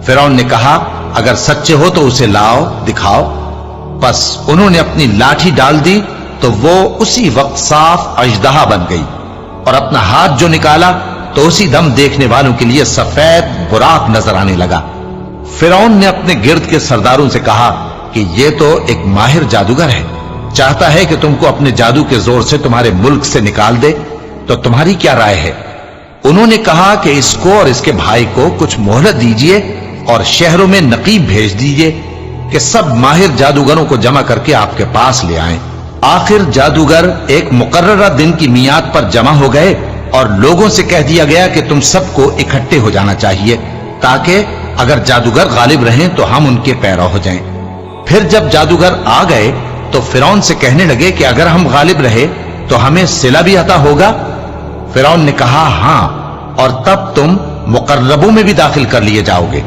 فرعون نے کہا اگر سچے ہو تو اسے لاؤ دکھاؤ۔ پس انہوں نے اپنی لاٹھی ڈال دی تو وہ اسی وقت صاف اژدہا بن گئی، اور اپنا ہاتھ جو نکالا تو اسی دم دیکھنے والوں کے لیے سفید براق نظر آنے لگا۔ فرعون نے اپنے گرد کے سرداروں سے کہا کہ یہ تو ایک ماہر جادوگر ہے، چاہتا ہے کہ تم کو اپنے جادو کے زور سے تمہارے ملک سے نکال دے، تو تمہاری کیا رائے ہے؟ انہوں نے کہا کہ اس کو اور اس کے بھائی کو کچھ مہلت دیجئے اور شہروں میں نقیب بھیج دیجئے کہ سب ماہر جادوگروں کو جمع کر کے آپ کے پاس لے آئیں۔ آخر جادوگر ایک مقررہ دن کی میعاد پر جمع ہو گئے اور لوگوں سے کہہ دیا گیا کہ تم سب کو اکٹھے ہو جانا چاہیے تاکہ اگر جادوگر غالب رہیں تو ہم ان کے پیرو ہو جائیں۔ پھر جب جادوگر آ گئے تو فرعون سے کہنے لگے کہ اگر ہم غالب رہے تو ہمیں صلہ بھی عطا ہوگا؟ فرعون نے کہا ہاں، اور تب تم مقربوں میں بھی داخل کر لیے جاؤ گے۔